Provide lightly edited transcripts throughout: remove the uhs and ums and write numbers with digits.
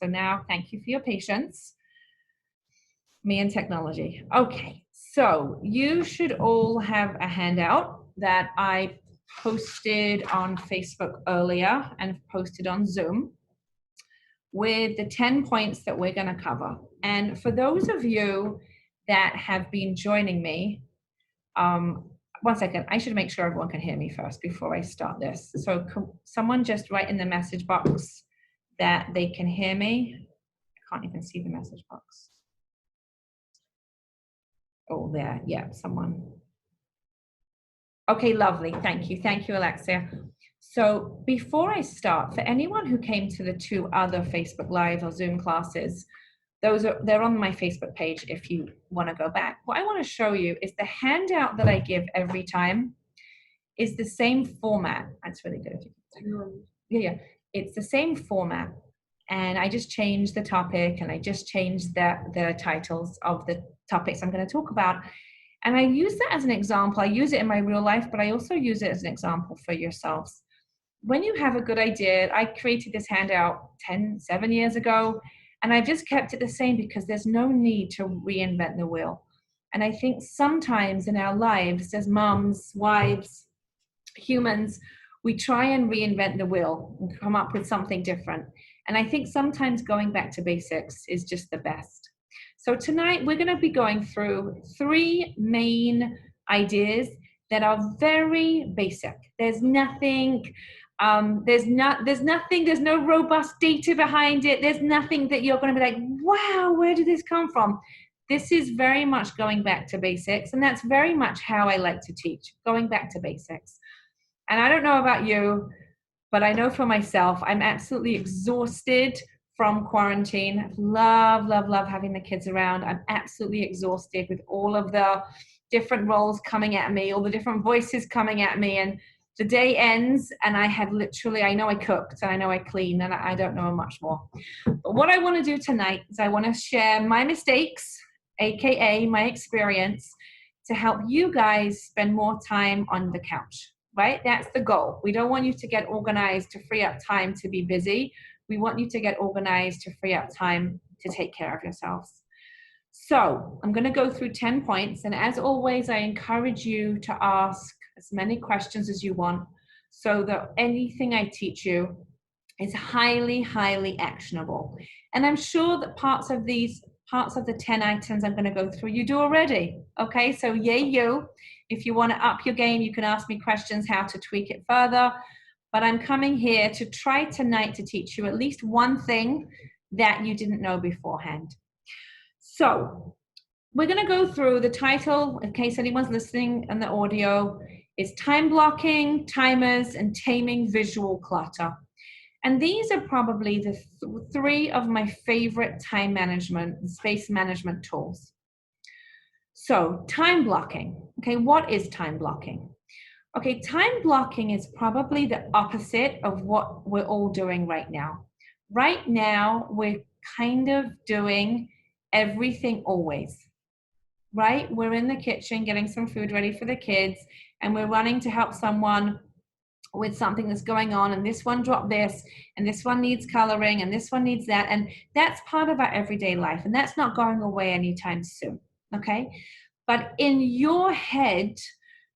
So now, thank you for your patience. Me and technology. Okay, so you should all have a handout that I posted on Facebook earlier and posted on Zoom with the 10 points that we're going to cover. And for those of you that have been joining me, one second, I should make sure everyone can hear me first before I start this. So someone just write in the message box that they can hear me. I can't even see the message box. Oh, there, yeah, someone. Okay, lovely, thank you, Alexia. So before I start, for anyone who came to the 2 other Facebook Live or Zoom classes, they're on my Facebook page if you want to go back. What I want to show you is the handout that I give every time is the same format. That's really good. Yeah, it's the same format. And I just changed the topic and I just changed the titles of the topics I'm going to talk about. And I use that as an example. I use it in my real life, but I also use it as an example for yourselves. When you have a good idea, I created this handout 7 years ago, and I've just kept it the same because there's no need to reinvent the wheel. And I think sometimes in our lives as moms, wives, humans, we try and reinvent the wheel and come up with something different. And I think sometimes going back to basics is just the best. So tonight we're going to be going through 3 main ideas that are very basic. There's nothing, there's no robust data behind it. There's nothing that you're going to be like, wow, where did this come from? This is very much going back to basics. And that's very much how I like to teach, going back to basics. And I don't know about you, but I know for myself, I'm absolutely exhausted from quarantine. Love having the kids around. I'm absolutely exhausted with all of the different roles coming at me, all the different voices coming at me. And the day ends and I have literally, I know I cooked and I know I cleaned and I don't know much more. But what I want to do tonight is I want to share my mistakes, AKA my experience, to help you guys spend more time on the couch, right? That's the goal. We don't want you to get organized to free up time to be busy. We want you to get organized to free up time to take care of yourselves. So I'm going to go through 10 points. And as always, I encourage you to ask as many questions as you want so that anything I teach you is highly, highly actionable. And I'm sure that parts of the 10 items I'm going to go through, you do already. Okay, so yay you. If you want to up your game, you can ask me questions how to tweak it further. But I'm coming here to try tonight to teach you at least one thing that you didn't know beforehand. So we're going to go through the title, in case anyone's listening in the audio, is Time Blocking, Timers, and Taming Visual Clutter. And these are probably the 3 of my favorite time management and space management tools. So time blocking. Okay, what is time blocking? Okay, time blocking is probably the opposite of what we're all doing right now. Right now, we're kind of doing everything always, right? We're in the kitchen getting some food ready for the kids, and we're running to help someone with something that's going on, and this one dropped this, and this one needs coloring, and this one needs that, and that's part of our everyday life, and that's not going away anytime soon, okay? But in your head,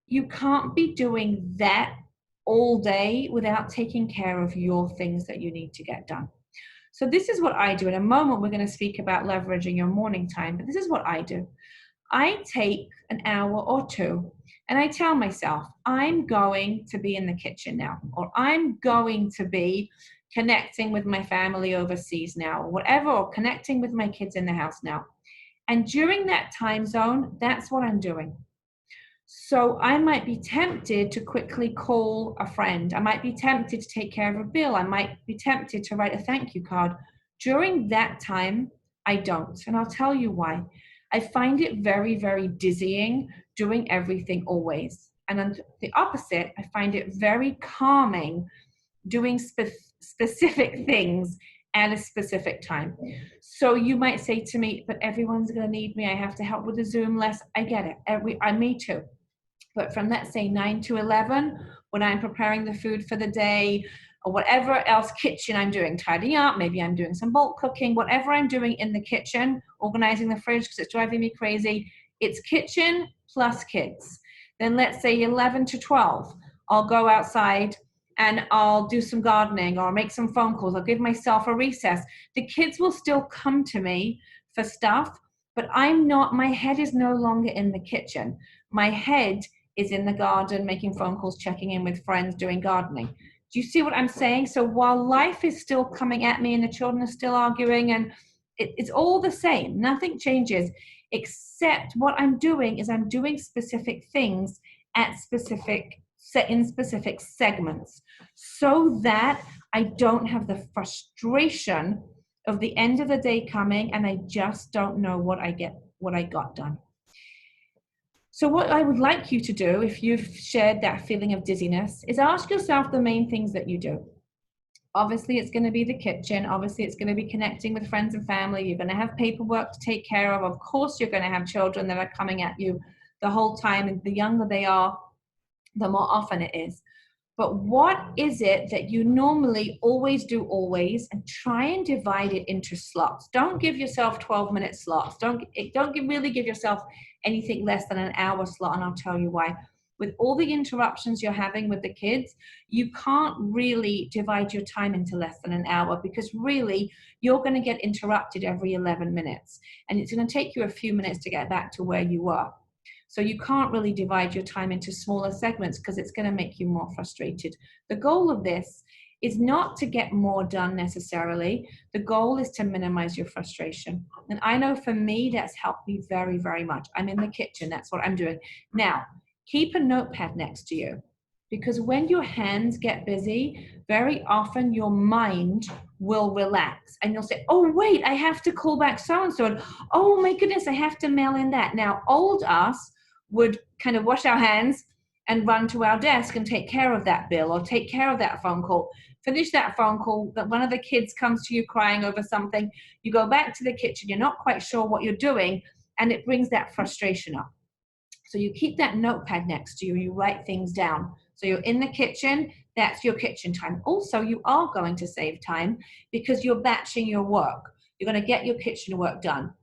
you can't be doing that all day without taking care of your things that you need to get done. So this is what I do. In a moment, we're going to speak about leveraging your morning time, but this is what I do. I take an hour or 2 and I tell myself, I'm going to be in the kitchen now, or I'm going to be connecting with my family overseas now, or whatever, or connecting with my kids in the house now. And during that time zone, that's what I'm doing. So I might be tempted to quickly call a friend. I might be tempted to take care of a bill. I might be tempted to write a thank you card. During that time, I don't. And I'll tell you why. I find it very, very dizzying doing everything always. And on the opposite, I find it very calming doing specific things at a specific time. So you might say to me, but everyone's going to need me. I have to help with the Zoom less. I get it. Me too. But from, let's say, 9 to 11, when I'm preparing the food for the day, or whatever else kitchen I'm doing, tidying up, maybe I'm doing some bulk cooking, whatever I'm doing in the kitchen, organizing the fridge because it's driving me crazy, it's kitchen plus kids. Then let's say 11 to 12, I'll go outside and I'll do some gardening or make some phone calls. I'll give myself a recess. The kids will still come to me for stuff, but my head is no longer in the kitchen. My head is in the garden, making phone calls, checking in with friends, doing gardening. Do you see what I'm saying? So while life is still coming at me and the children are still arguing and it's all the same, nothing changes, except what I'm doing is I'm doing specific things in specific segments so that I don't have the frustration of the end of the day coming and I just don't know what I got done. So what I would like you to do, if you've shared that feeling of dizziness, is ask yourself the main things that you do. Obviously, it's going to be the kitchen. Obviously, it's going to be connecting with friends and family. You're going to have paperwork to take care of. Of course, you're going to have children that are coming at you the whole time. And the younger they are, the more often it is. But what is it that you normally always do always, and try and divide it into slots. Don't give yourself 12-minute slots. Don't really give yourself anything less than an hour slot, and I'll tell you why. With all the interruptions you're having with the kids, you can't really divide your time into less than an hour because really you're going to get interrupted every 11 minutes, and it's going to take you a few minutes to get back to where you were. So you can't really divide your time into smaller segments because it's going to make you more frustrated. The goal of this is not to get more done necessarily. The goal is to minimize your frustration. And I know for me, that's helped me very, very much. I'm in the kitchen. That's what I'm doing. Now, keep a notepad next to you because when your hands get busy, very often your mind will relax and you'll say, oh, wait, I have to call back so-and-so. And oh my goodness, I have to mail in that. Now, old us would kind of wash our hands and run to our desk and take care of that bill or take care of that phone call, finish that phone call, that one of the kids comes to you crying over something, you go back to the kitchen, you're not quite sure what you're doing, and it brings that frustration up. So you keep that notepad next to you, you write things down. So you're in the kitchen, that's your kitchen time. Also, you are going to save time because you're batching your work. You're going to get your kitchen work done.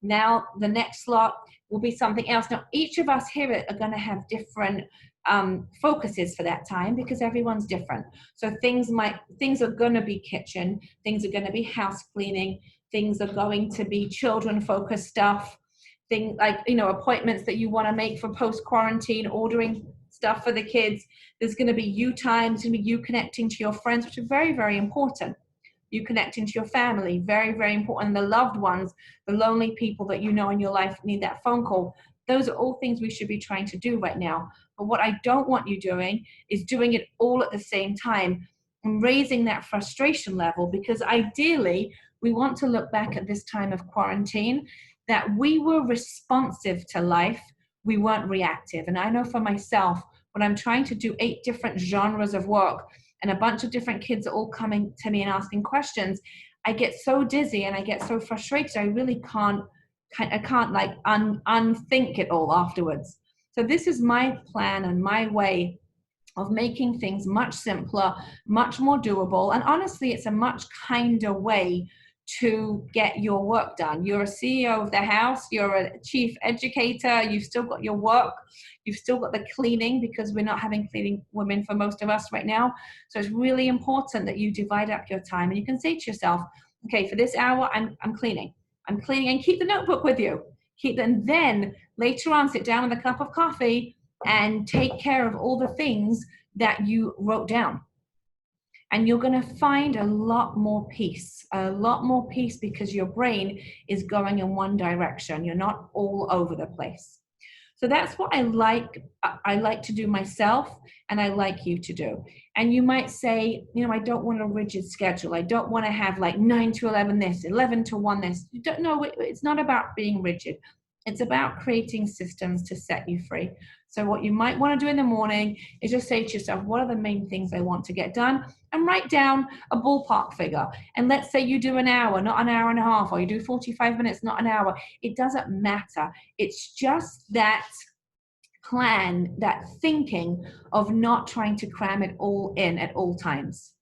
Now, the next slot will be something else. Now, each of us here are going to have different focuses for that time because everyone's different. So things are going to be kitchen, things are going to be house cleaning, things are going to be children-focused stuff, things like, appointments that you want to make for post-quarantine, ordering stuff for the kids. There's going to be you time, there's going to be you connecting to your friends, which are very, very important. You connecting to your family, very, very important. And the loved ones, the lonely people that you know in your life need that phone call. Those are all things we should be trying to do right now. But what I don't want you doing is doing it all at the same time and raising that frustration level, because ideally we want to look back at this time of quarantine that we were responsive to life, we weren't reactive. And I know for myself, when I'm trying to do 8 different genres of work and a bunch of different kids are all coming to me and asking questions, I get so dizzy and I get so frustrated. I really can't unthink it all afterwards. So this is my plan and my way of making things much simpler, much more doable. And honestly, it's a much kinder way to get your work done. You're a CEO of the house, you're a chief educator, you've still got your work, you've still got the cleaning, because we're not having cleaning women for most of us right now. So it's really important that you divide up your time and you can say to yourself, okay, for this hour, I'm cleaning, and keep the notebook with you. And then later on, sit down with a cup of coffee and take care of all the things that you wrote down. And you're going to find a lot more peace because your brain is going in one direction. You're not all over the place. So that's what I like to do myself, and I like you to do. And you might say, I don't want a rigid schedule. I don't want to have like 9 to 11 this, 11 to 1 this. You don't know, it's not about being rigid. It's about creating systems to set you free. So what you might want to do in the morning is just say to yourself, what are the main things I want to get done? And write down a ballpark figure. And let's say you do an hour, not an hour and a half, or you do 45 minutes, not an hour. It doesn't matter. It's just that plan, that thinking of not trying to cram it all in at all times.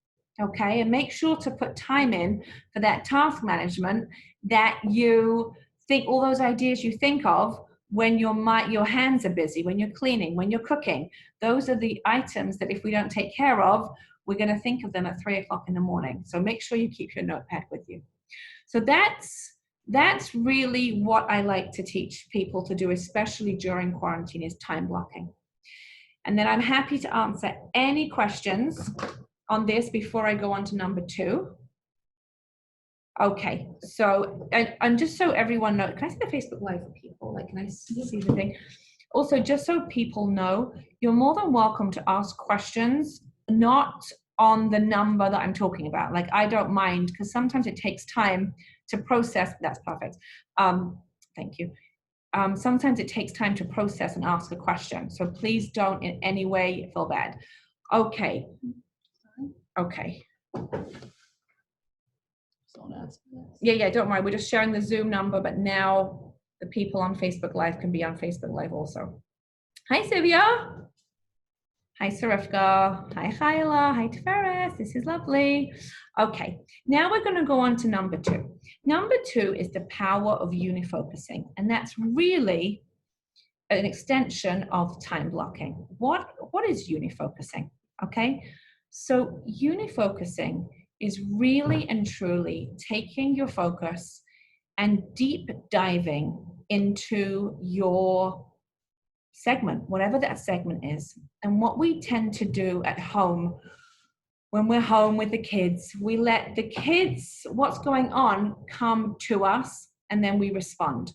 Okay, and make sure to put time in for that task management, that you think all those ideas you think of when your hands are busy, when you're cleaning, when you're cooking. Those are the items that if we don't take care of, we're going to think of them at 3 o'clock in the morning. So make sure you keep your notepad with you. So that's really what I like to teach people to do, especially during quarantine, is time blocking. And then I'm happy to answer any questions on this before I go on to number 2. Okay, so, and just so everyone knows, can I see the Facebook Live for people? Like, can I see the thing? Also, just so people know, you're more than welcome to ask questions, not on the number that I'm talking about. Like, I don't mind, because sometimes it takes time to process. That's perfect. Thank you. Sometimes it takes time to process and ask a question. So please don't in any way feel bad. Okay. Okay. Yeah, don't worry. We're just sharing the Zoom number, but now the people on Facebook Live can be on Facebook Live also. Hi, Sylvia. Hi, Sarifka. Hi, Hyla. Hi, Tiferes. This is lovely. Okay, now we're going to go on to number 2. Number 2 is the power of unifocusing, and that's really an extension of time blocking. What is unifocusing? Okay, so unifocusing is really and truly taking your focus and deep diving into your segment, whatever that segment is. And what we tend to do at home, when we're home with the kids, we let the kids, what's going on, come to us, and then we respond.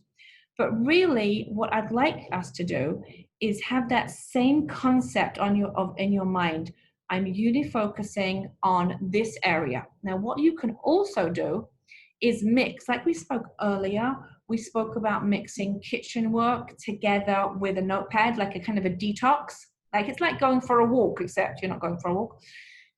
But really, what I'd like us to do is have that same concept in your mind. I'm unifocusing on this area. Now, what you can also do is mix, like we spoke earlier, we spoke about mixing kitchen work together with a notepad, like a kind of a detox. Like, it's like going for a walk, except you're not going for a walk.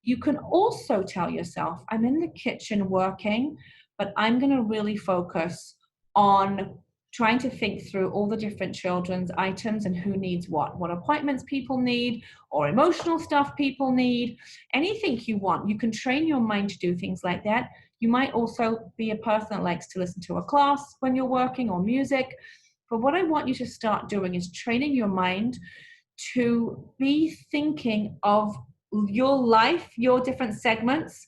You can also tell yourself, I'm in the kitchen working, but I'm going to really focus on trying to think through all the different children's items and who needs what appointments people need, or emotional stuff people need, anything you want. You can train your mind to do things like that. You might also be a person that likes to listen to a class when you're working, or music. But what I want you to start doing is training your mind to be thinking of your life, your different segments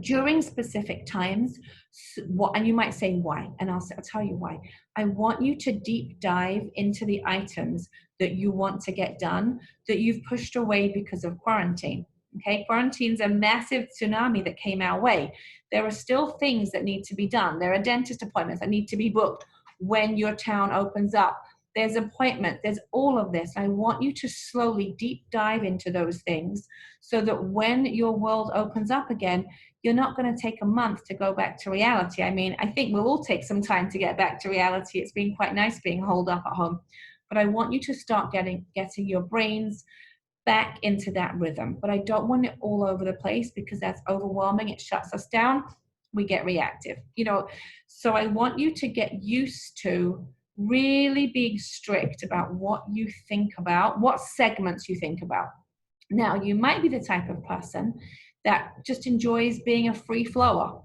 during specific times. And you might say why, and I'll tell you why. I want you to deep dive into the items that you want to get done that you've pushed away because of quarantine. Okay, quarantine's a massive tsunami that came our way. There are still things that need to be done. There are dentist appointments that need to be booked when your town opens up. There's appointments, there's all of this. I want you to slowly deep dive into those things so that when your world opens up again, you're not going to take a month to go back to reality. I mean, I think we'll all take some time to get back to reality. It's been quite nice being holed up at home. But I want you to start getting your brains back into that rhythm. But I don't want it all over the place, because that's overwhelming. It shuts us down. We get reactive, So I want you to get used to really being strict about what you think about, what segments you think about. Now, you might be the type of person that just enjoys being a free flower.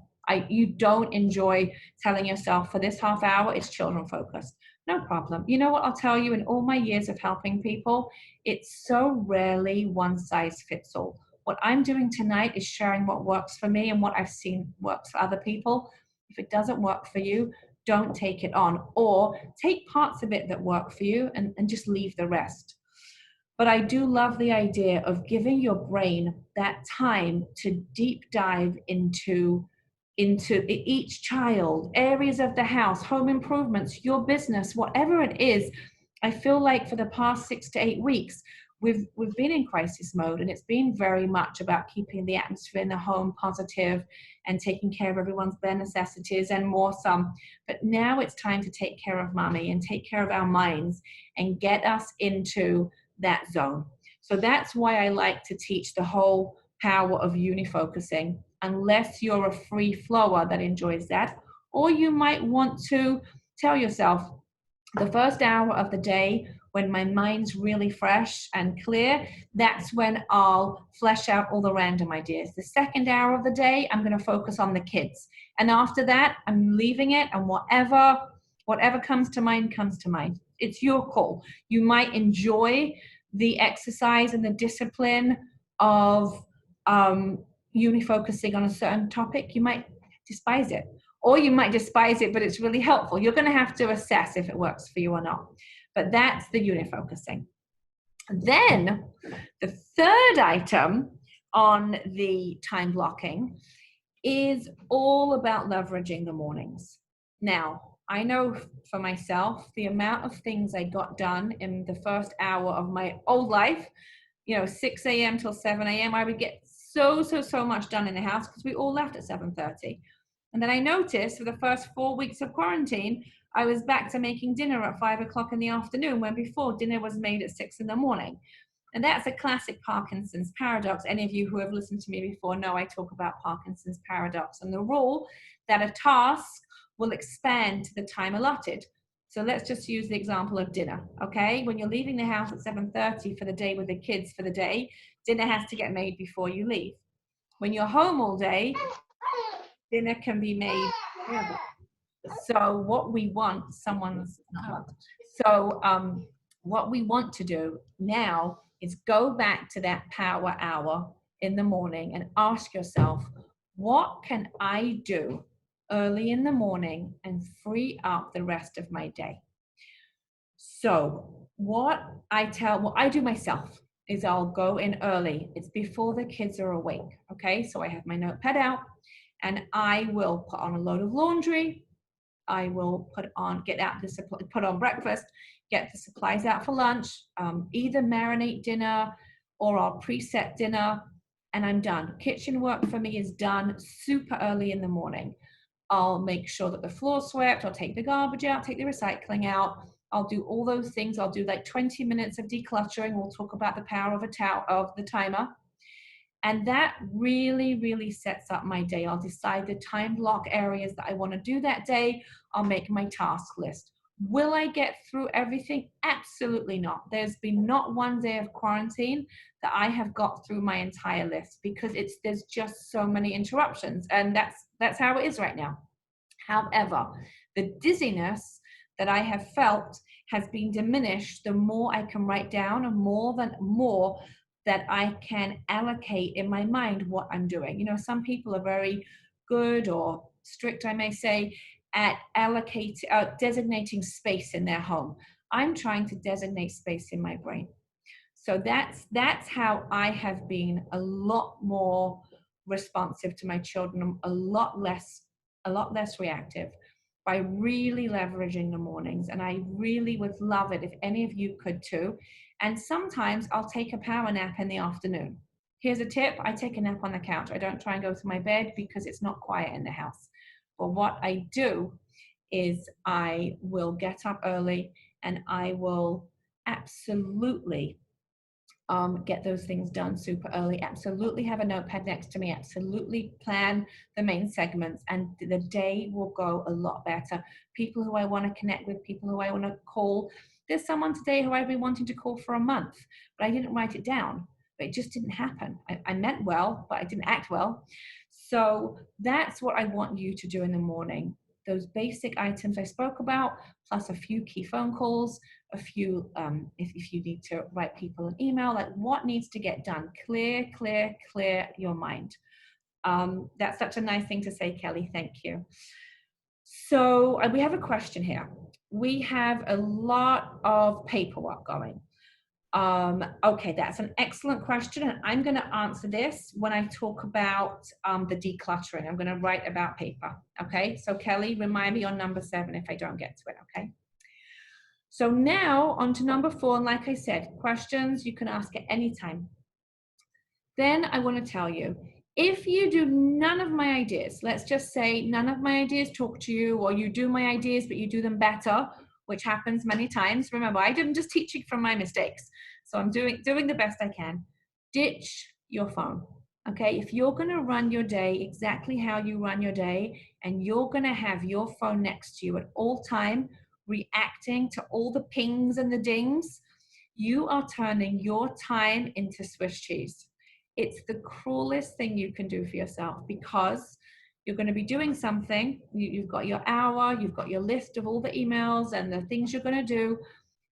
You don't enjoy telling yourself, for this half hour, it's children focused. No problem. You know what I'll tell you, in all my years of helping people, it's so rarely one size fits all. What I'm doing tonight is sharing what works for me and what I've seen works for other people. If it doesn't work for you, don't take it on, or take parts of it that work for you and just leave the rest. But I do love the idea of giving your brain that time to deep dive into each child, areas of the house, home improvements, your business, whatever it is. I feel like for the past 6 to 8 weeks, we've been in crisis mode, and it's been very much about keeping the atmosphere in the home positive and taking care of everyone's bare necessities and more some. But now it's time to take care of mommy and take care of our minds and get us into that zone. So that's why I like to teach the whole power of unifocusing, unless you're a free flower that enjoys that. Or you might want to tell yourself, The first hour of the day, when my mind's really fresh and clear, that's when I'll flesh out all the random ideas. The second hour of the day, I'm going to focus on the kids. And after that, I'm leaving it, and whatever comes to mind comes to mind. It's your call. You might enjoy the exercise and the discipline of focusing on a certain topic. You might despise it, or you might despise it, but it's really helpful. You're going to have to assess if it works for you or not. But that's the unifocusing. Then the third item on the time blocking is all about leveraging the mornings. Now, I know for myself, the amount of things I got done in the first hour of my old life, 6 a.m. till 7 a.m., I would get so much done in the house because we all left at 7:30. And then I noticed for the first 4 weeks of quarantine, I was back to making dinner at 5 o'clock in the afternoon, when before dinner was made at 6 in the morning. And that's a classic Parkinson's paradox. Any of you who have listened to me before know I talk about Parkinson's paradox and the rule that a task will expand to the time allotted. So let's just use the example of dinner, okay? When you're leaving the house at 7:30 for the day with the kids for the day, dinner has to get made before you leave. When you're home all day, dinner can be made wherever. So what we want, what we want to do now is go back to that power hour in the morning and ask yourself, what can I do early in the morning and free up the rest of my day? So what I do myself is I'll go in early. It's before the kids are awake. Okay, so I have my notepad out and I will put on a load of laundry. I will put on breakfast, get the supplies out for lunch, either marinate dinner or I'll preset dinner, and I'm done. Kitchen work for me is done super early in the morning. I'll make sure that the floor's swept, I'll take the garbage out, take the recycling out. I'll do all those things. I'll do like 20 minutes of decluttering. We'll talk about the power of the timer. And that really sets up my day. I'll decide the time block areas that I want to do that day. I'll make my task list. Will I get through everything? Absolutely not. There's been not one day of quarantine that I have got through my entire list because there's just so many interruptions, and that's how it is right now. However, the dizziness that I have felt has been diminished the more I can write down and more that I can allocate in my mind what I'm doing. Some people are very good or strict, I may say, at designating space in their home. I'm trying to designate space in my brain. So that's how I have been a lot more responsive to my children, a lot less reactive, by really leveraging the mornings. And I really would love it if any of you could too. And sometimes I'll take a power nap in the afternoon. Here's a tip: I take a nap on the couch. I don't try and go to my bed because it's not quiet in the house. But what I do is I will get up early and I will absolutely get those things done super early, absolutely have a notepad next to me, absolutely plan the main segments, and the day will go a lot better. People who I want to connect with, people who I want to call. There's someone today who I've been wanting to call for a month, but I didn't write it down. But it just didn't happen. I meant well, but I didn't act well. So that's what I want you to do in the morning. Those basic items I spoke about, plus a few key phone calls, a few, if you need to write people an email, like what needs to get done. Clear your mind. That's such a nice thing to say, Kelly. Thank you. So we have a question here. We have a lot of paperwork going. Okay, that's an excellent question, and I'm going to answer this when I talk about the decluttering. I'm going to write about paper. Okay, so Kelly, remind me on number 7 if I don't get to it. Okay. So now on to number 4, and like I said, questions you can ask at any time. Then I want to tell you, if you do none of my ideas, let's just say none of my ideas talk to you, or you do my ideas but you do them better, which happens many times. Remember, I'm just teaching from my mistakes. So I'm doing the best I can. Ditch your phone. Okay, if you're going to run your day exactly how you run your day, and you're going to have your phone next to you at all time, reacting to all the pings and the dings, you are turning your time into Swiss cheese. It's the cruelest thing you can do for yourself, because you're going to be doing something. You've got your hour, you've got your list of all the emails and the things you're going to do.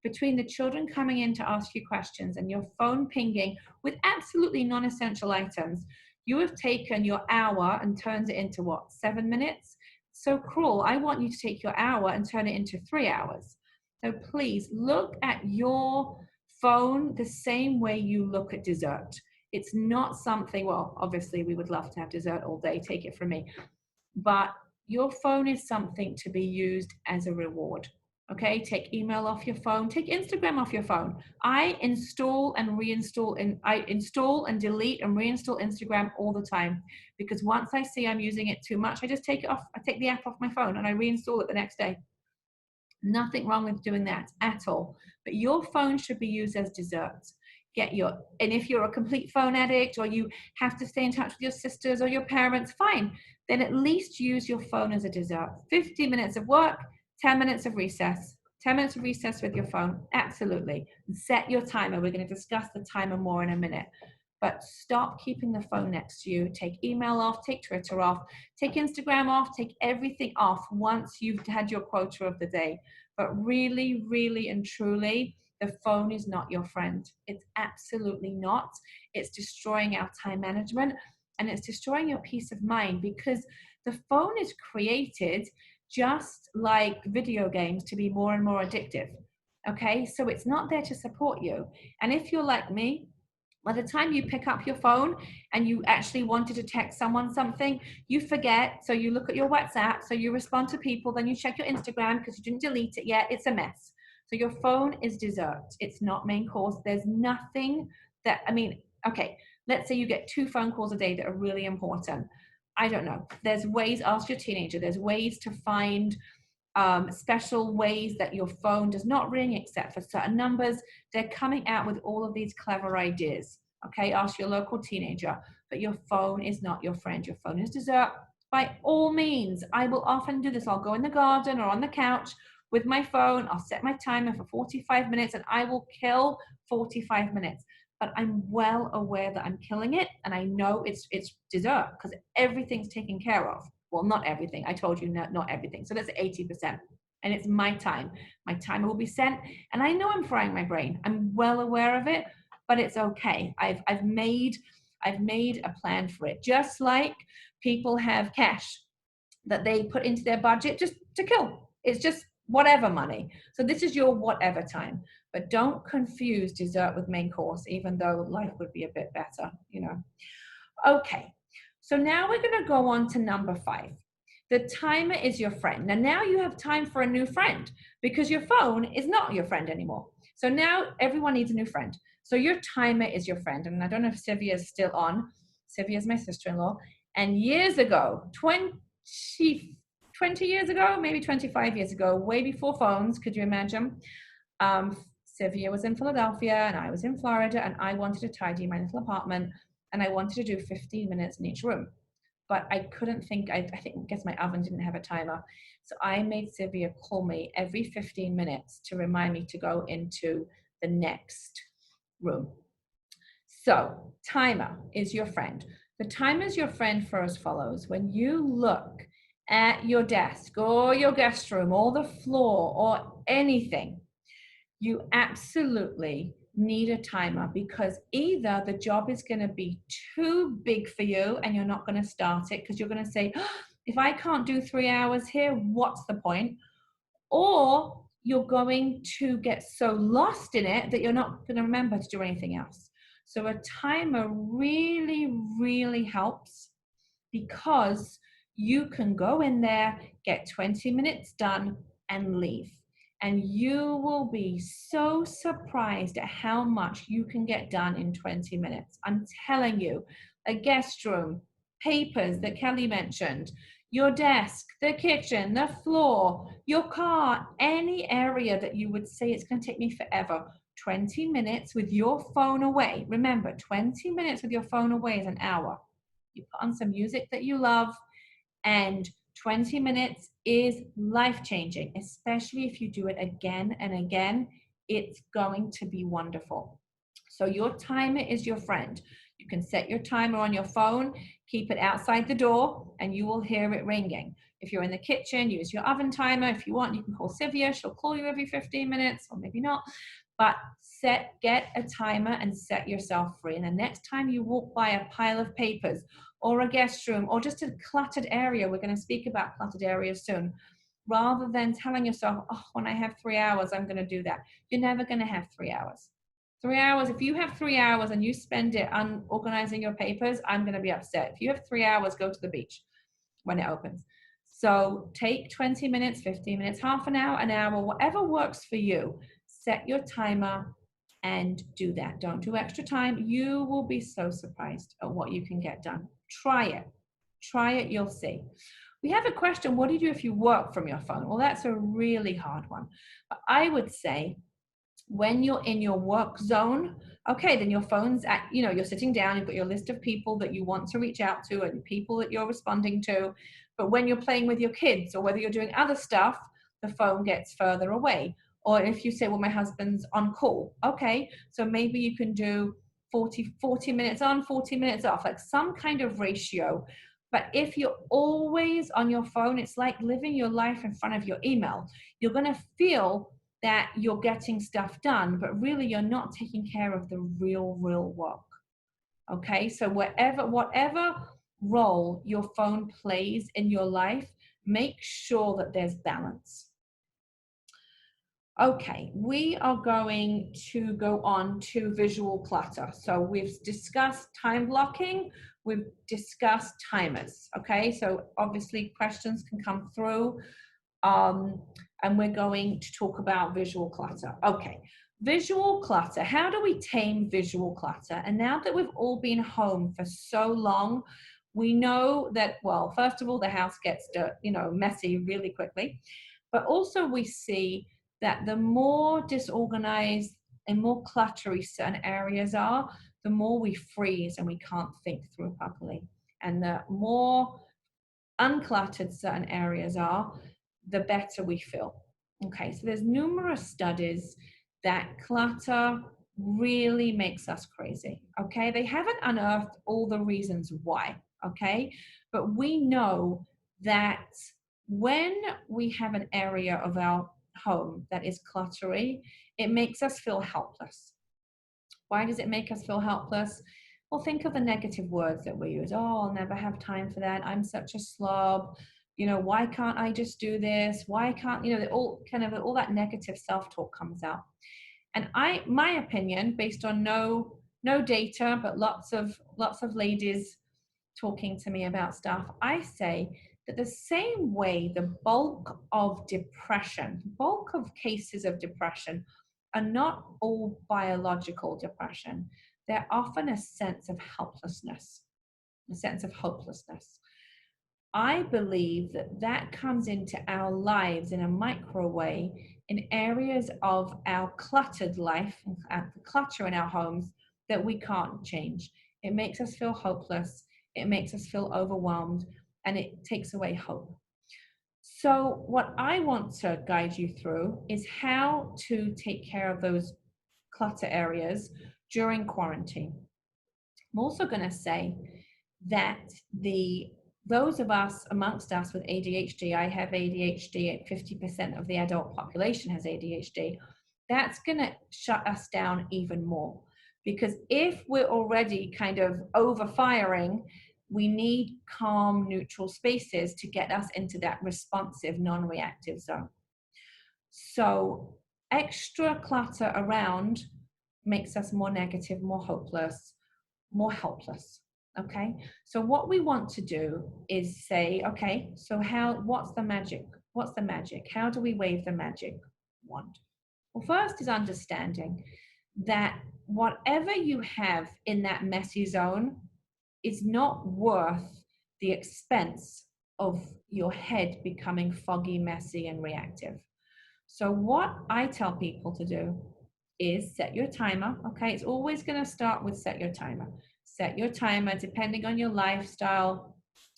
Between the children coming in to ask you questions and your phone pinging with absolutely non-essential items, you have taken your hour and turned it into what, 7 minutes? So cruel. I want you to take your hour and turn it into 3 hours. So please look at your phone the same way you look at dessert. It's not something, well, obviously we would love to have dessert all day, take it from me, but your phone is something to be used as a reward. Okay, take email off your phone, take Instagram off your phone. I install and reinstall, and I install and delete and reinstall Instagram all the time, because once I see I'm using it too much, I just take it off. I take the app off my phone and I reinstall it the next day. Nothing wrong with doing that at all. But your phone should be used as desserts. And if you're a complete phone addict, or you have to stay in touch with your sisters or your parents, fine. Then at least use your phone as a dessert. 50 minutes of work, 10 minutes of recess. 10 minutes of recess with your phone, absolutely. And set your timer. We're going to discuss the timer more in a minute. But stop keeping the phone next to you. Take email off, take Twitter off, take Instagram off, take everything off once you've had your quota of the day. But really, really and truly, the phone is not your friend. It's absolutely not. It's destroying our time management, and it's destroying your peace of mind, because the phone is created just like video games to be more and more addictive. Okay, so it's not there to support you. And if you're like me, by the time you pick up your phone and you actually wanted to text someone something, you forget. So you look at your WhatsApp, so you respond to people, then you check your Instagram because you didn't delete it yet. It's a mess. So your phone is dessert. It's not main course. There's nothing that, I mean, okay, let's say you get 2 phone calls a day that are really important. I don't know. There's ways, ask your teenager, there's ways to find special ways that your phone does not ring except for certain numbers. They're coming out with all of these clever ideas. Okay, ask your local teenager. But your phone is not your friend. Your phone is dessert. By all means, I will often do this. I'll go in the garden or on the couch with my phone. I'll set my timer for 45 minutes and I will kill 45 minutes. But I'm well aware that I'm killing it, and I know it's dessert because everything's taken care of. Well, not everything. I told you not everything. So that's 80%. And it's my time. My timer will be sent. And I know I'm frying my brain. I'm well aware of it, but it's okay. I've made a plan for it. Just like people have cash that they put into their budget just to kill. It's just whatever money. So this is your whatever time. But don't confuse dessert with main course, even though life would be a bit better, you know. Okay. So now we're going to go on to number 5. The timer is your friend. Now you have time for a new friend, because your phone is not your friend anymore. So now everyone needs a new friend. So your timer is your friend. And I don't know if Sylvia is still on. Sylvia is my sister-in-law. And years ago, 20 years ago, maybe 25 years ago, way before phones, could you imagine? Sylvia was in Philadelphia and I was in Florida, and I wanted to tidy my little apartment, and I wanted to do 15 minutes in each room. But I couldn't think, I guess my oven didn't have a timer. So I made Sylvia call me every 15 minutes to remind me to go into the next room. So timer is your friend. The timer is your friend for as follows. When you look at your desk or your guest room or the floor or anything, you absolutely need a timer, because either the job is going to be too big for you and you're not going to start it because you're going to say, oh, if I can't do 3 hours here, what's the point? Or you're going to get so lost in it that you're not going to remember to do anything else. So a timer really, really helps, because you can go in there, get 20 minutes done and leave. And you will be so surprised at how much you can get done in 20 minutes. I'm telling you, a guest room, papers that Kelly mentioned, your desk, the kitchen, the floor, your car, any area that you would say it's going to take me forever. 20 minutes with your phone away. Remember, 20 minutes with your phone away is an hour. You put on some music that you love and 20 minutes is life-changing, especially if you do it again and again. It's going to be wonderful. So your timer is your friend. You can set your timer on your phone, keep it outside the door, and you will hear it ringing. If you're in the kitchen, use your oven timer. If you want, you can call Sylvia. She'll call you every 15 minutes, or maybe not. But get a timer and set yourself free. And the next time you walk by a pile of papers or a guest room or just a cluttered area, we're going to speak about cluttered areas soon, rather than telling yourself, oh, when I have 3 hours, I'm going to do that. You're never going to have 3 hours. 3 hours, if you have 3 hours and you spend it organizing your papers, I'm going to be upset. If you have 3 hours, go to the beach when it opens. So take 20 minutes, 15 minutes, half an hour, whatever works for you. Set your timer and do that. Don't do extra time. You will be so surprised at what you can get done. Try it. Try it, you'll see. We have a question, what do you do if you work from your phone? Well, that's a really hard one. But I would say when you're in your work zone, okay, then your phone's at, you're sitting down, you've got your list of people that you want to reach out to and people that you're responding to. But when you're playing with your kids or whether you're doing other stuff, the phone gets further away. Or if you say, well, my husband's on call, okay, so maybe you can do 40 minutes on, 40 minutes off, like some kind of ratio. But if you're always on your phone, it's like living your life in front of your email. You're going to feel that you're getting stuff done, but really you're not taking care of the real work. Okay, so whatever role your phone plays in your life, make sure that there's balance. Okay, we are going to go on to visual clutter. So we've discussed time blocking, we've discussed timers. Okay, so obviously questions can come through. And we're going to talk about visual clutter. Okay, visual clutter. How do we tame visual clutter? And now that we've all been home for so long, we know that, well, first of all, the house gets messy really quickly, but also we see that the more disorganized and more cluttery certain areas are, the more we freeze and we can't think through properly. And the more uncluttered certain areas are, the better we feel. Okay, so there's numerous studies that clutter really makes us crazy. Okay, they haven't unearthed all the reasons why. Okay, but we know that when we have an area of our home that is cluttery, it makes us feel helpless. Why does it make us feel helpless? Well, think of the negative words that we use. Oh, I'll never have time for that. I'm such a slob. Why can't I just do this? Why can't, all that negative self-talk comes out. And my opinion, based on no data, but lots of ladies talking to me about stuff, I say that the same way the bulk of cases of depression are not all biological depression. They're often a sense of helplessness, a sense of hopelessness. I believe that comes into our lives in a micro way in areas of our cluttered life, the clutter in our homes that we can't change. It makes us feel hopeless. It makes us feel overwhelmed, and it takes away hope. So what I want to guide you through is how to take care of those clutter areas during quarantine. I'm also going to say that those of us amongst us with ADHD, I have ADHD, 50% of the adult population has ADHD, that's going to shut us down even more. Because if we're already kind of overfiring, we need calm, neutral spaces to get us into that responsive, non-reactive zone. So extra clutter around makes us more negative, more hopeless, more helpless. Okay, so what we want to do is say, okay, so what's the magic? What's the magic? How do we wave the magic wand? Well, first is understanding that whatever you have in that messy zone is not worth the expense of your head becoming foggy, messy, and reactive. So what I tell people to do is set your timer. Okay, it's always going to start with set your timer. Set your timer depending on your lifestyle,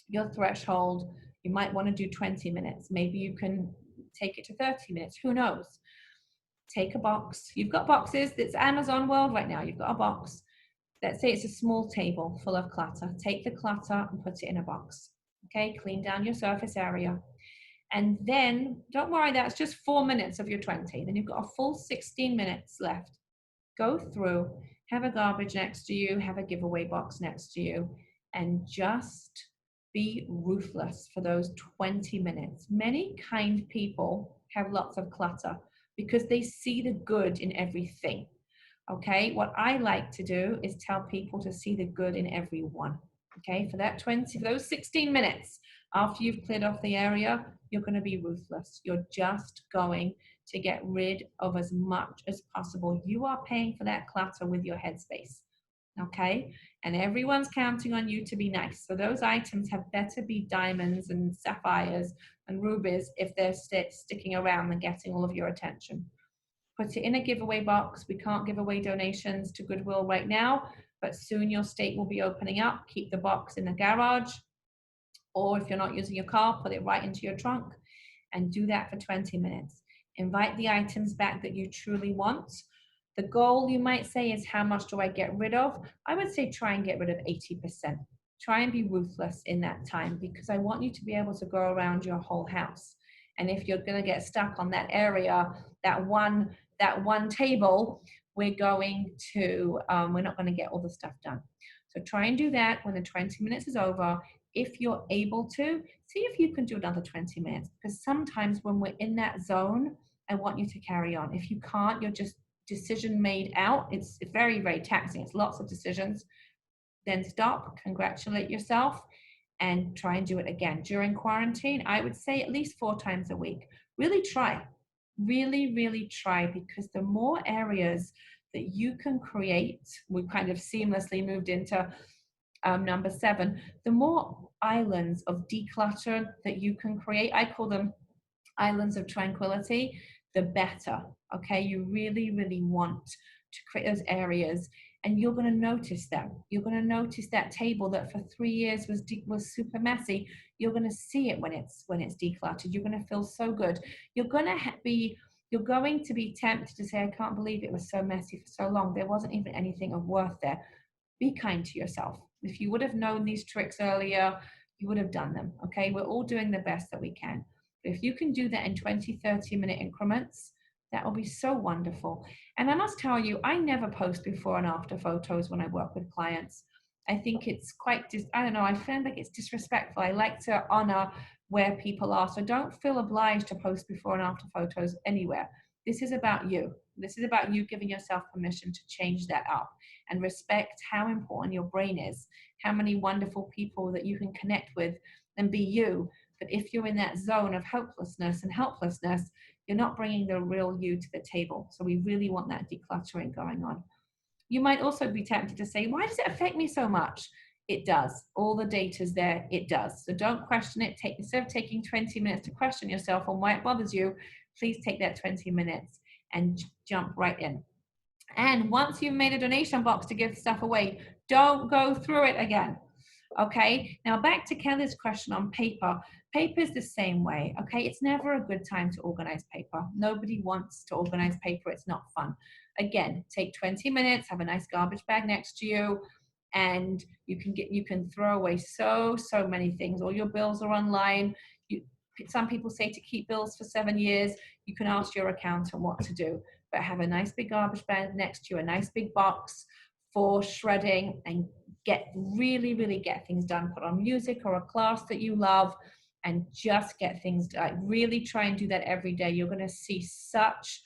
your threshold, You might want to do 20 minutes. Maybe you can take it to 30 minutes. Who knows? Take a box. You've got boxes. It's Amazon world right now. You've got a box. Let's say it's a small table full of clutter. Take the clutter and put it in a box. Okay, clean down your surface area. And then, don't worry, that's just 4 minutes of your 20. Then you've got a full 16 minutes left. Go through, have a garbage next to you, have a giveaway box next to you, and just be ruthless for those 20 minutes. Many kind people have lots of clutter because they see the good in everything. Okay, what I like to do is tell people to see the good in everyone. Okay, for those 16 minutes after you've cleared off the area, you're going to be ruthless. You're just going to get rid of as much as possible. You are paying for that clutter with your headspace. Okay, and everyone's counting on you to be nice. So those items have better be diamonds and sapphires and rubies if they're sticking around and getting all of your attention. Put it in a giveaway box. We can't give away donations to Goodwill right now, but soon your state will be opening up. Keep the box in the garage, or if you're not using your car, put it right into your trunk and do that for 20 minutes. Invite the items back that you truly want. The goal, you might say, is how much do I get rid of? I would say try and get rid of 80%. Try and be ruthless in that time, because I want you to be able to go around your whole house. And if you're going to get stuck on that area, that one table, we're not going to get all the stuff done. So try and do that when the 20 minutes is over. If you're able to, see if you can do another 20 minutes, because sometimes when we're in that zone, I want you to carry on. If you can't, you're just decision made out. It's very, very taxing. It's lots of decisions. Then stop, congratulate yourself, and try and do it again. During quarantine, I would say at least 4 times a week. Really try. Really, really try, because the more areas that you can create, we've kind of seamlessly moved into number 7, the more islands of declutter that you can create, I call them islands of tranquility, the better. Okay, you really, really want to create those areas, and you're going to notice them. You're going to notice that table that for 3 years was super messy. You're going to see it when it's decluttered. You're going to feel so good. You're going to be tempted to say, I can't believe it was so messy for so long. There wasn't even anything of worth there. Be kind to yourself. If you would have known these tricks earlier, you would have done them. Okay, we're all doing the best that we can. But if you can do that in 20, 30-minute increments, that will be so wonderful. And I must tell you, I never post before and after photos when I work with clients. I think it's I feel like it's disrespectful. I like to honor where people are. So don't feel obliged to post before and after photos anywhere. This is about you. This is about you giving yourself permission to change that up and respect how important your brain is, how many wonderful people that you can connect with and be you. But if you're in that zone of hopelessness and helplessness, you're not bringing the real you to the table. So we really want that decluttering going on. You might also be tempted to say, why does it affect me so much? It does. All the data's there. It does. So don't question it. Instead of taking 20 minutes to question yourself on why it bothers you, please take that 20 minutes and jump right in. And once you've made a donation box to give stuff away, don't go through it again. Okay, now back to Kelly's question on paper. Paper is the same way. Okay, it's never a good time to organize paper. Nobody wants to organize paper. It's not fun. Again, take 20 minutes, have a nice garbage bag next to you, and you can throw away so many things. All your bills are online. Some people say to keep bills for 7 years. You can ask your accountant what to do, but have a nice big garbage bag next to you, a nice big box for shredding, and really get things done. Put on music or a class that you love and just get things done. Really try and do that every day. You're going to see such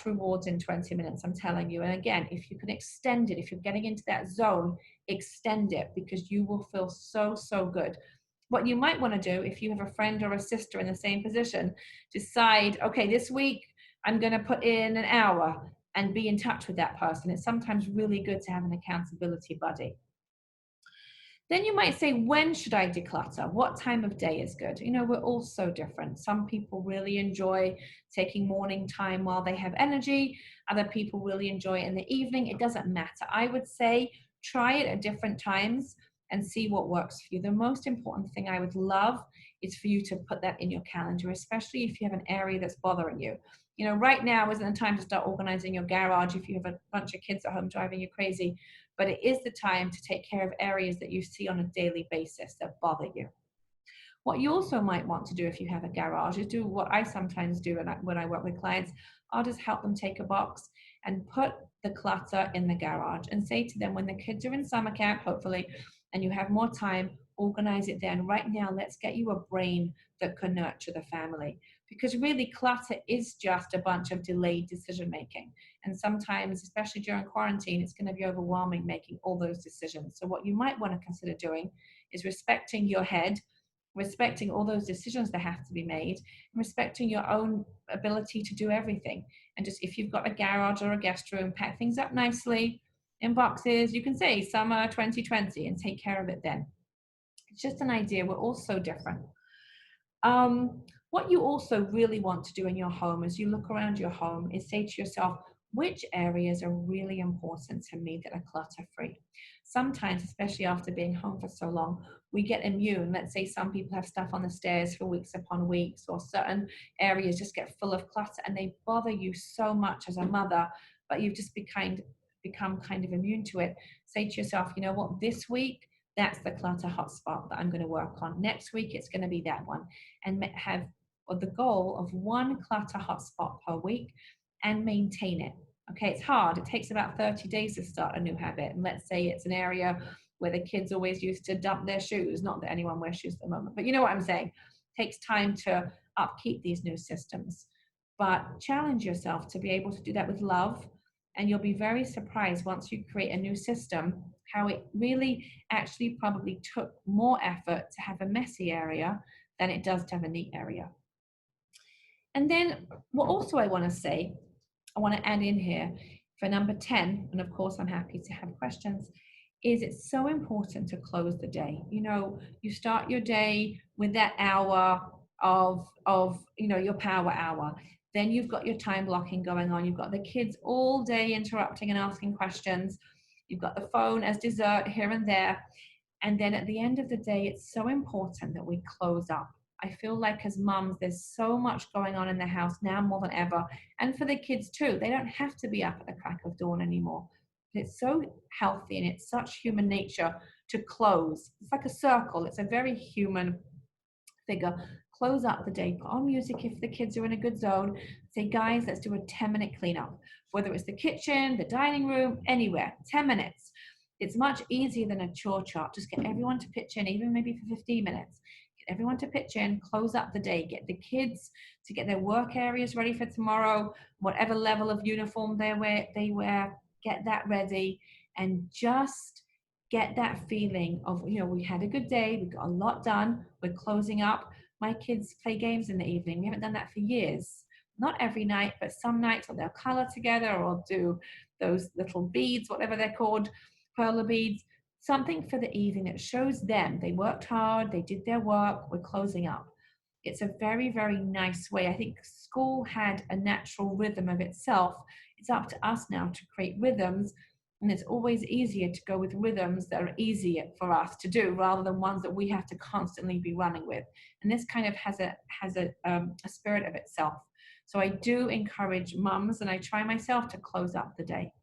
rewards in 20 minutes, I'm telling you. And again, if you can extend it, if you're getting into that zone, extend it, because you will feel so good. What you might want to do, if you have a friend or a sister in the same position, decide, okay, this week I'm going to put in an hour, and be in touch with that person. It's sometimes really good to have an accountability buddy. Then you might say, when should I declutter? What time of day is good? You know, we're all so different. Some people really enjoy taking morning time while they have energy. Other people really enjoy it in the evening. It doesn't matter. I would say try it at different times. and see what works for you. The most important thing I would love is for you to put that in your calendar, especially if you have an area that's bothering you. You know, right now isn't the time to start organizing your garage if you have a bunch of kids at home driving you crazy, but it is the time to take care of areas that you see on a daily basis that bother you. What you also might want to do if you have a garage is do what I sometimes do when I work with clients. I'll just help them take a box and put the clutter in the garage and say to them, when the kids are in summer camp, hopefully, and you have more time, organize it then. Right now, let's get you a brain that can nurture the family. Because really, clutter is just a bunch of delayed decision making. And sometimes, especially during quarantine, it's going to be overwhelming making all those decisions. So, what you might want to consider doing is respecting your head, respecting all those decisions that have to be made, and respecting your own ability to do everything. And just if you've got a garage or a guest room, pack things up nicely in boxes. You can say summer 2020 and take care of it then. It's just an idea. We're all so different. What you also really want to do in your home as you look around your home is say to yourself, which areas are really important to me that are clutter free? Sometimes, especially after being home for so long, we get immune. Let's say some people have stuff on the stairs for weeks upon weeks, or certain areas just get full of clutter and they bother you so much as a mother, but you've just become kind of immune to it. Say to yourself, you know what, this week, that's the clutter hotspot that I'm going to work on. Next week, it's going to be that one. And have the goal of one clutter hotspot per week and maintain it. Okay, it's hard. It takes about 30 days to start a new habit. And let's say it's an area where the kids always used to dump their shoes. Not that anyone wears shoes at the moment, but you know what I'm saying. It takes time to upkeep these new systems. But challenge yourself to be able to do that with love. And you'll be very surprised once you create a new system, how it really actually probably took more effort to have a messy area than it does to have a neat area. And then what also I want to say, I want to add in here for number 10, and of course I'm happy to have questions, is it's so important to close the day. You know, you start your day with that hour of your power hour. Then you've got your time blocking going on. You've got the kids all day interrupting and asking questions. You've got the phone as dessert here and there. And then at the end of the day, it's so important that we close up. I feel like as mums, there's so much going on in the house now more than ever. And for the kids too, they don't have to be up at the crack of dawn anymore. It's so healthy and it's such human nature to close. It's like a circle. It's a very human figure. Close up the day, put on music if the kids are in a good zone. Say, guys, let's do a 10-minute cleanup. Whether it's the kitchen, the dining room, anywhere, 10 minutes. It's much easier than a chore chart. Just get everyone to pitch in, even maybe for 15 minutes. Get everyone to pitch in, close up the day, get the kids to get their work areas ready for tomorrow, whatever level of uniform they wear, get that ready, and just get that feeling of, we had a good day, we got a lot done, we're closing up. My kids play games in the evening. We haven't done that for years. Not every night, but some nights they'll color together or do those little beads, whatever they're called, perler beads, something for the evening that shows them they worked hard, they did their work, we're closing up. It's a very, very nice way. I think school had a natural rhythm of itself. It's up to us now to create rhythms, and it's always easier to go with rhythms that are easier for us to do rather than ones that we have to constantly be running with. And this kind of has a spirit of itself. So I do encourage mums, and I try myself, to close up the day.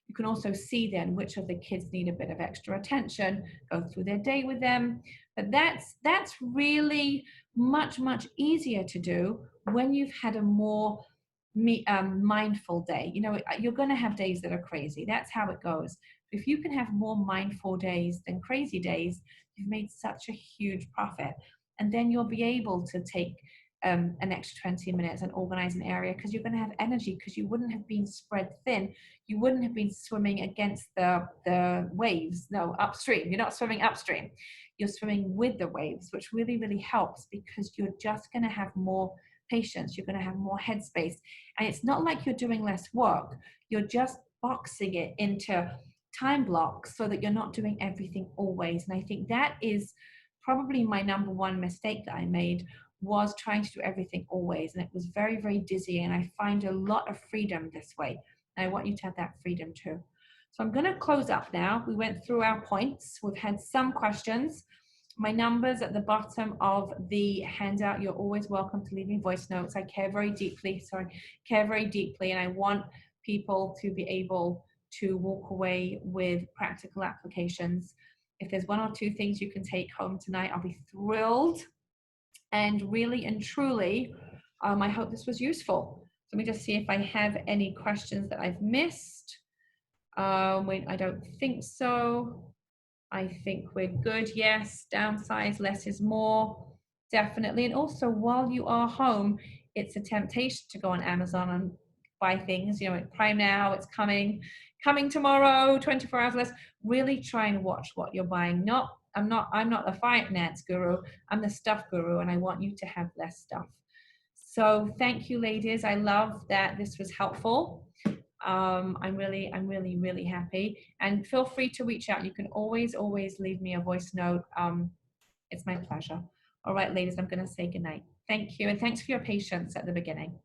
You can also see then which of the kids need a bit of extra attention, go through their day with them. But that's really much, much easier to do when you've had a more mindful day. You're going to have days that are crazy. That's how it goes. If you can have more mindful days than crazy days, you've made such a huge profit. And then you'll be able to take an extra 20 minutes and organize an area, because you're going to have energy, because you wouldn't have been spread thin. You wouldn't have been swimming against the waves. No, upstream. You're not swimming upstream. You're swimming with the waves, which really, really helps, because you're just going to have more patience. You're going to have more headspace. And it's not like you're doing less work. You're just boxing it into time blocks so that you're not doing everything always. And I think that is probably my number one mistake that I made, was trying to do everything always. And it was very, very dizzy. And I find a lot of freedom this way. And I want you to have that freedom too. So I'm going to close up now. We went through our points. We've had some questions. My number's at the bottom of the handout. You're always welcome to leave me voice notes. I care very deeply, and I want people to be able to walk away with practical applications. If there's one or two things you can take home tonight, I'll be thrilled. And really and truly, I hope this was useful. Let me just see if I have any questions that I've missed. Wait, I don't think so. I think we're good. Yes, downsize, less is more. Definitely. And also, while you are home, it's a temptation to go on Amazon and buy things. You know, it's Prime Now, it's coming tomorrow, 24 hours less. Really try and watch what you're buying. I'm not the finance guru. I'm the stuff guru, and I want you to have less stuff. So thank you, ladies. I love that this was helpful. I'm really happy, and feel free to reach out. You can always leave me a voice note. It's my pleasure. All right, ladies, I'm going to say goodnight. Thank you, and thanks for your patience at the beginning.